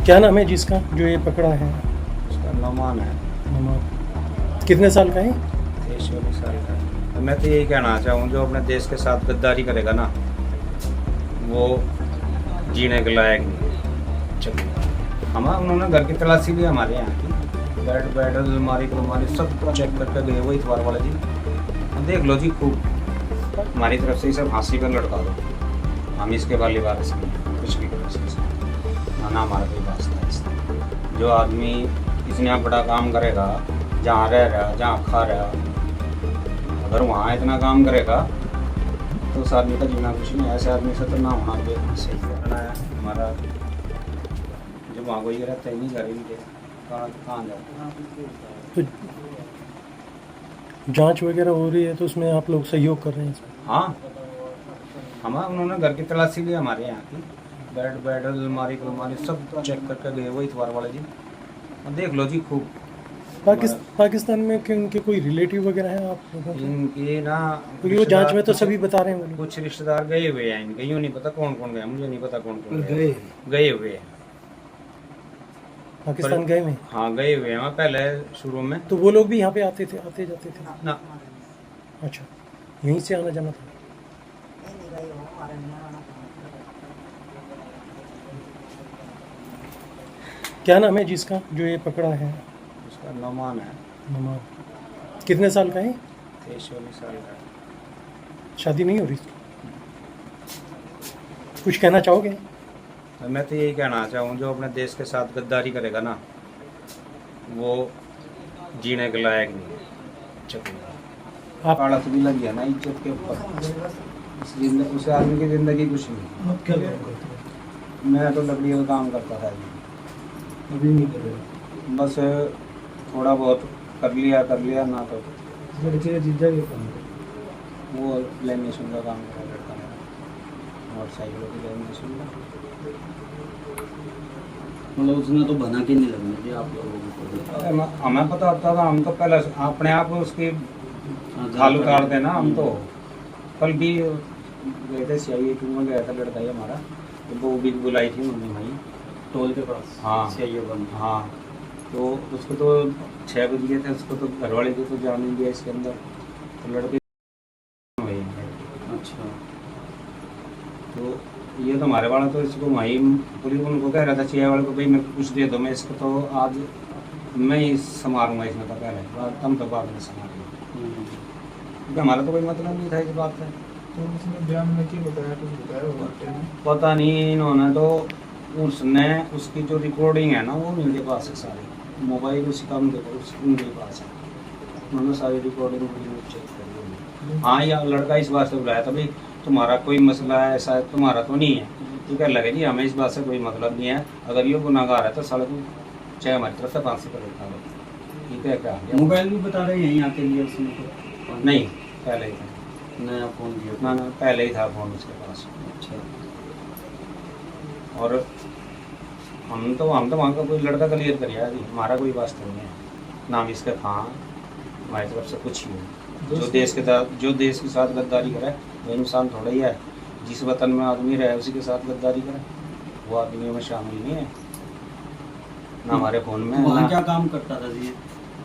क्या नाम है जिसका जो ये पकड़ा है? उसका नमान है, नमाज। कितने साल का है? 23-24 साल का है। तो मैं तो यही कहना चाहूँ, जो अपने देश के साथ गद्दारी करेगा ना, वो जीने के लायक नहीं। चलिए, उन्होंने घर की तलाशी ली हमारे यहाँ की, बेड अलमारी सब चेक करके गए वो इतवार वाले जी। देख लो जी, खूब हमारी तरफ से ही सब फांसी पर लटका दो, हम इसके वाली वारिस नहीं, कुछ भी करो इसके साथ ना हमारा कोई वास्ता है इससे। जो आदमी इतना बड़ा काम करेगा, जहाँ रह रहा, जहाँ खा रहा, अगर वहाँ इतना काम करेगा तो उस आदमी का जीना कुछ नहीं है। ऐसे आदमी से तो ना होना भी सही करना है। हमारा जो वहाँ कोई रहता ही नहीं, घर ही नहीं कहाँ जाता। तो जांच वगैरह हो रही है तो उसमें आप लोग सहयोग कर रहे हैं इसमें? हाँ, उन्होंने घर की तलाशी ली हमारे यहाँ की, बेड अलमारी सब चेक करके गए वो इतवार वाले जी। देख लो जी, खूब पाकिस्तान में इनके कोई रिलेटिव वगैरह हैं आप लोगों के? इनके ना, क्योंकि वो जांच में तो सभी बता रहे हैं वो लोग। कुछ रिश्तेदार गए हुए हैं इनके, यूँ नहीं पता कौन कौन गया, मुझे नहीं पता कौन कौन गए हुए हैं पाकिस्तान गए हुए? हाँ, गए हुए हैं पहले शुरू में। तो वो लोग भी यहाँ पे आते जाते थे ना, अच्छा, यहीं से आना जाना था। क्या नाम है जिसका जो ये पकड़ा है? उसका नमान है, नमाज। कितने साल का है? 23-24 साल का है। शादी नहीं हो रही? कुछ कहना चाहोगे? तो मैं तो यही कहना चाहूँ, जो अपने देश के साथ गद्दारी करेगा ना, वो जीने के लायक नहीं है। चलिए, आप आड़त भी लगी है ना इज्जत के ऊपर, उस आदमी की ज़िंदगी कुछ नहीं। क्या करते? मैं तो लकड़ी का काम करता था जी, अभी नहीं कर रहे? बस थोड़ा बहुत कर लिया ना, तो लड़के जीजा के काम वो लेमिनेशन का काम करा करता है, मोटरसाइकिलों की लेमिनेशन का। मतलब उसने तो बना के नहीं लगना जी आप लोगों को। हमें पता होता था, हम तो पहले अपने आप उसकी खाल उतारते ना। हम तो कल भी गए थे CIA 2 में, गया था लड़का ही हमारा, तो वो भी बुलाई थी मम्मी भाई टोल के पास। हाँ CIA बंद। हाँ, तो उसको तो 6 बज गए थे, उसको तो घर वाले को तो जान नहीं दिया इसके अंदर, तो लड़के वही। अच्छा, तो ये तो हमारे वाला तो इसको वहीं पुलिस उनको कह रहा था CIA वाले को, भाई मेरे को कुछ दे दो, मैं इसको तो आज मैं ही संभालूंगा इसमें, तो पहले तुम तो बाद में संभालूंगा, क्योंकि हमारा तो कोई मतलब नहीं था इस बात से। तो उसने बयान में क्या बताया, कुछ बताया होगा? पता नहीं, इन्होंने तो उसने उसकी जो रिकॉर्डिंग है ना, वो उनके पास है सारी, मोबाइल उसी का उनके पास है, उन्होंने सारी रिकॉर्डिंग चेक करी। हाँ, या लड़का इस बात से बुलाया था, भाई तुम्हारा कोई मसला है, शायद तुम्हारा तो नहीं है, तो क्या लगे जी हमें इस बात से कोई मतलब नहीं है, अगर ये गुनाहगार है तो साले को चाहे हमारी तरफ से फांसी पर देता है। ठीक है, क्या मोबाइल भी बता रहे हैं यहीं आके लिए उसने तो? नहीं, पहले ही था, नया फोन दिया ना पहले ही था फोन उसके पास। अच्छा, और हम तो वहाँ का कोई लड़का क्लियर करिए जी, हमारा कोई वास्ता नहीं है, नाम इसका था हमारी तरफ से कुछ ही हो। जो देश के साथ गद्दारी करे वो इंसान थोड़ा ही है। जिस वतन में आदमी रहे उसी के साथ गद्दारी करे, वो आदमियों में शामिल नहीं है ना हमारे फोन में। वहाँ क्या काम करता था जी?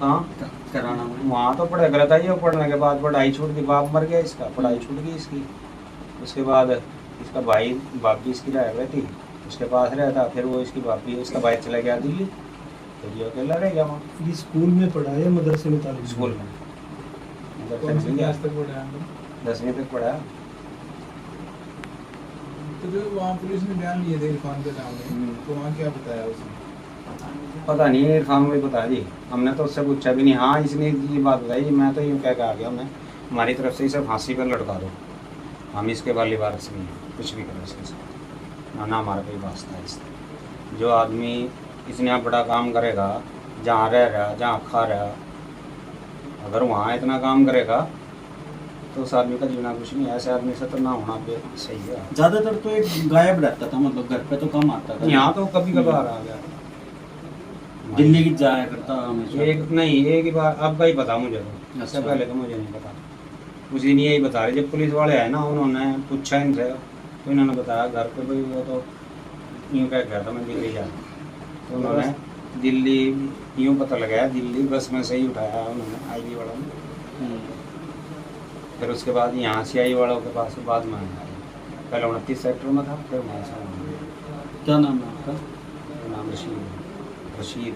हाँ, कराना में। वहाँ तो पढ़ा करा था ये, पढ़ने के बाद पढ़ाई छूट गई, बाप मर गया इसका, पढ़ाई छूट गई इसकी। उसके बाद इसका बाप भी इसकी रह गई थी, उसके पास रहता, फिर वो इसकी बापी इसका भाई चला गया दिल्ली, फिर ये अकेला रह गया वहाँ। ये स्कूल में पढ़ा है, मदरसे में तालीम? स्कूल में कौन सी क्लास तक पढ़ा है? 10वीं तक पढ़ा। तो जो वहाँ पुलिस ने बयान लिए थे इरफान के सामने, तो वहाँ क्या बताया उसने? पता नहीं है, इरफान को ही पता जी, हमने तो उससे पूछा भी नहीं। हाँ, इसने ये बात बताई, मैं तो यूँ कह के आ गया, मैं हमारी तरफ से ही सब फांसी पर लटका दो, हम इसके वाली वारिस नहीं है, कुछ भी करो इसके साथ ना हमारा कोई वास्ता है इससे। जो आदमी इतना बड़ा काम करेगा, जहाँ रह रहा, जहाँ खा रहा, अगर वहाँ इतना काम करेगा तो उस आदमी का जीना कुछ नहीं है। ऐसे आदमी से तो ना होना भी सही है। ज्यादातर तो एक गायब रहता था, मतलब घर पे तो कम आता था। यहाँ तो कभी कभार आ गया, दिल्ली की जाया करता हमेशा। एक ही बार, अब का ही पता मुझे तो, इससे अच्छा। पहले तो मुझे नहीं पता। उस दिन यही बता रहे, जब पुलिस वाले आए ना, उन्होंने पूछा इनसे, तो इन्होंने बताया घर पे, भाई वो तो यूँ कह गया था मैं दिल्ली जा रहा हूँ। तो उन्होंने दिल्ली यूँ पता लगाया, दिल्ली बस में से ही उठाया उन्होंने आईवी वालों ने। फिर उसके बाद यहाँ CI वालों के पास बाद में आया। पहले 29 सेक्टर में था, फिर वहाँ से आया। क्या नाम है आपका? मेरा नाम रशीद। रशीद।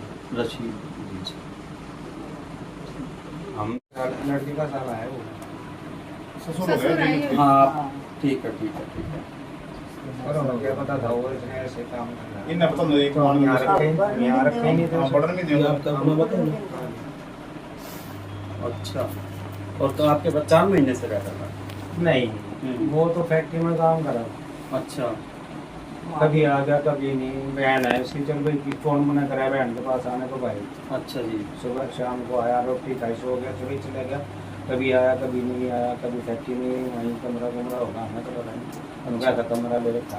हम लड़के का साला है वो। ससुर आए हैं। हाँ ठीक है ठीक है ठीक है। और उन्हें क्या पता था वो इसने ऐसे काम करना है। इन्हें पता नहीं कौन यहाँ रखे नहीं थे। बटन में दिया आपका अपना बताओ। अच्छा। और तो आपके पास 4 महीने से रहता था? नहीं, वो तो फैक्ट्री में काम करा। अच्छा। कभी आ गया कभी नहीं। बहन है उसकी, चल भाई फोन मना कराया बहन के पास आने को भाई। अच्छा जी। सुबह शाम को आया, रोटी खाई, सो गया, सुबह चला गया। कभी आया कभी नहीं आया, कभी फैक्ट्री में वहीं कमरा होगा, हमें तो पता नहीं। उनका था कमरा ले रखा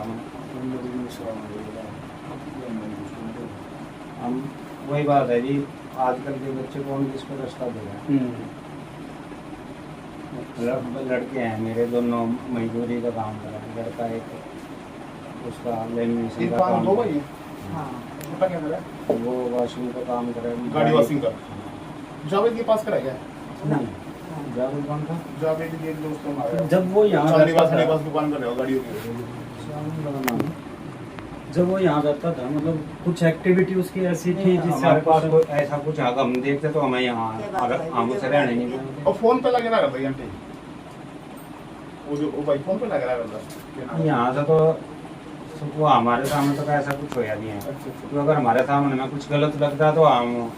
हम। वही बात है जी, आजकल के बच्चे कौन किसको रास्ता देगा। लड़के हैं मेरे, दोनों मजदूरी का काम कर रहे हैं। लड़का एक उसका लेमिनेशन का काम दो भाई हाँ। छोटा क्या कर रहा है? वो वॉशिंग का काम कर रहा है। गाड़ी वॉशिंग का जावेद के पास कराया नहीं, जावेद कौन था? जावेद के दोस्त हमारे जब वो यहाँ चांदी रहता मेरे था, पास दुकान कर रहे हो गाड़ियों की। जब वो यहाँ रहता था मतलब कुछ एक्टिविटी उसकी ऐसी थी जिससे हमारे पास आपको कोई ऐसा कुछ आगे हम देखते तो हमें यहाँ हम उसे रहने नहीं देते। और फोन पे लगे रहा करता घंटे वो जो वो भाई फोन पे लगे रहा करता यहाँ से तो वो हमारे सामने तो ऐसा कुछ होया नहीं है। तो अगर हमारे सामने में कुछ गलत लगता तो हम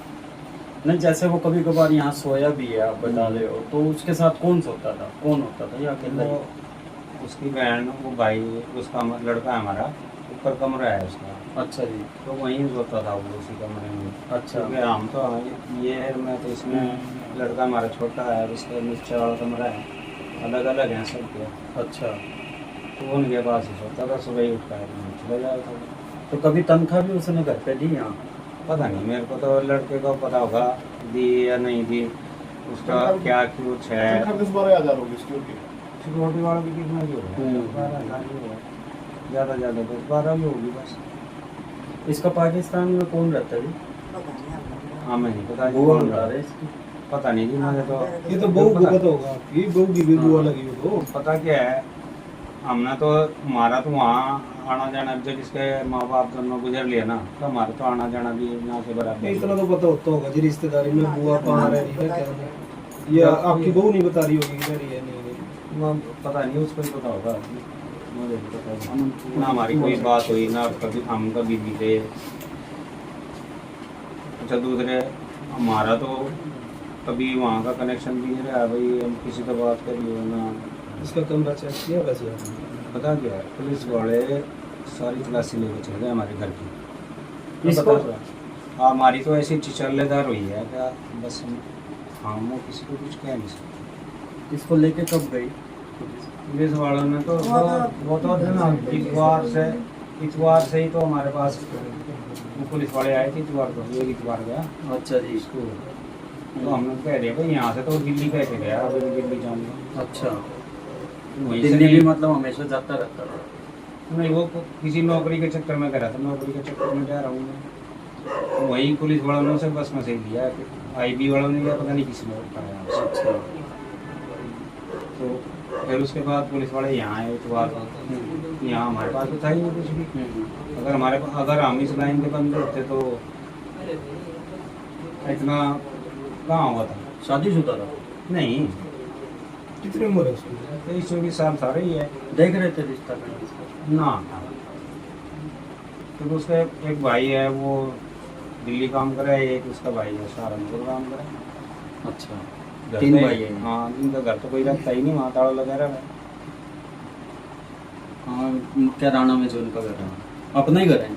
नहीं, जैसे वो कभी कभार यहाँ सोया भी है आप बता रहे हो, तो उसके साथ कौन सोता था, कौन होता था या अकेला वो ही? उसकी बहन, वो भाई, उसका लड़का है हमारा, ऊपर कमरा है उसका। अच्छा जी। तो वहीं सोता था वो उसी कमरे में। अच्छा। क्योंकि हम तो ये है, मैं तो इसमें लड़का हमारा छोटा है, उसका नीचे वाला कमरा है, अलग अलग हैं सब के। अच्छा। तो उनके पास ही सोता था, सुबह ही उठता है चला जाता था। तो कभी तनख्वाह भी उसने घर पे दी यहाँ? पता नहीं, मेरे को तो लड़के को पता होगा दी या नहीं दी, उसका क्या कुछ है। 10-12 हज़ार होगी सिक्योरिटी। सिक्योरिटी वालों की कितना की होगा, 12,000 की होगा, ज़्यादा 10-12 भी होगी बस। इसका पाकिस्तान में कौन रहता है जी? हाँ मैं नहीं पता जी, बुआ कौन बता रहा रहे है। इसकी? पता नहीं जी, मुझे तो ये तो बहू को पता होगा आपकी, बहू की भी बुआ लगी हो तो। पता क्या है, हमने तो हमारा तो वहाँ आना जाना, जब इसके माँ बाप दोनों गुजर लिया ना, तो हमारा तो आना जाना भी यहाँ से बराबर। इतना तो पता होता होगा जी, रिश्तेदारी में बुआ कहाँ रह रही है क्या नहीं। या आपकी बहू नहीं बता रही होगी कि रह रही है नहीं। पता नहीं, उसको ही पता होगा, मुझे नहीं पता। ना हमारी कोई बात हुई ना कभी, हम कभी मिले। अच्छा दूसरे हमारा तो कभी वहाँ का कनेक्शन भी नहीं रहा भाई, हम किसी से बात करिए ना। इसका कमरा चेक किया वैसे आपने? पता क्या है, पुलिस वाले सारी तलाशी लेके चले गए हमारे घर की। इसको हमारी तो ऐसी चिचल्लेदार हुई है क्या, बस हम वो किसी को कुछ कह नहीं सकते। इसको लेके कब गई? पुलिस वालों ने तो वो तो ना इतवार से ही तो हमारे पास वो पुलिस वाले आए थे इतवार को, ये इतवार गया। अच्छा जी। इसको तो हमने कह दिया भाई यहाँ से तो दिल्ली कह के गया, अभी दिल्ली जाऊँगा। अच्छा। वहीं से दिल्ली भी नहीं, मतलब हमेशा जाता रहता था? नहीं वो किसी नौकरी के चक्कर में करा था, नौकरी के चक्कर में जा रहा हूँ मैं। तो वहीं पुलिस वालों से बस में से ही लिया, IB वालों ने लिया, पता नहीं किसी ने उठाया। अच्छा। तो फिर उसके बाद पुलिस वाले यहाँ आए इतवार को। यहाँ हमारे पास तो था ही नहीं कुछ भी। अगर हम इस लाइन के बंदे होते तो इतना कहाँ हुआ था। शादीशुदा था? नहीं, कितनी उम्र है उसकी? 23-24 साल सारे ही है देख रहे थे रिश्ता करने से? ना। तो उसका एक भाई है, वो दिल्ली काम करे, एक उसका भाई है सहारनपुर काम करे। अच्छा। घर 3 में- भाई हैं? हाँ, जिनका घर तो कोई रहता ही नहीं, वहाँ ताला लगा रहा है। हाँ, क्या राणा में जो उनका घर है, अपना ही घर है?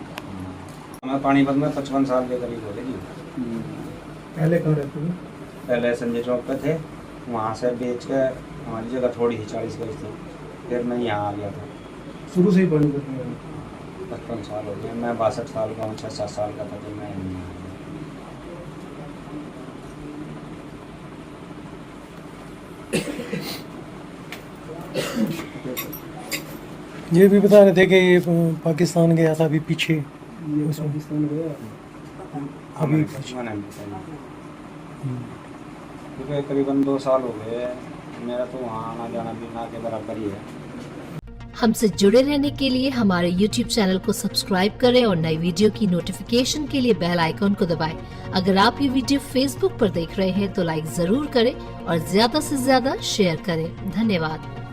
हमें पानीपत में 55 साल के करीब हो गए जी। पहले कहाँ रहते थे? पहले संजय चौक पे थे, वहाँ से बेच के हमारी जगह थोड़ी ही 40 गज थी, फिर मैं यहाँ आ गया था। शुरू से ही पानी करते हैं? 55 साल हो गए, मैं 62 साल का हूँ, 6-7 साल का था जब मैं यहाँ आ गया। ये भी बता रहे थे कि ये पाकिस्तान गया था अभी पीछे। पाकिस्तान गया? अभी क्योंकि करीबन 2 साल हो गए, मेरा तो वहाँ आना जाना भी ना के बराबर ही है। हमसे जुड़े रहने के लिए हमारे YouTube चैनल को सब्सक्राइब करें और नई वीडियो की नोटिफिकेशन के लिए बेल आइकॉन को दबाएं। अगर आप ये वीडियो Facebook पर देख रहे हैं तो लाइक जरूर करें और ज्यादा से ज्यादा शेयर करें। धन्यवाद।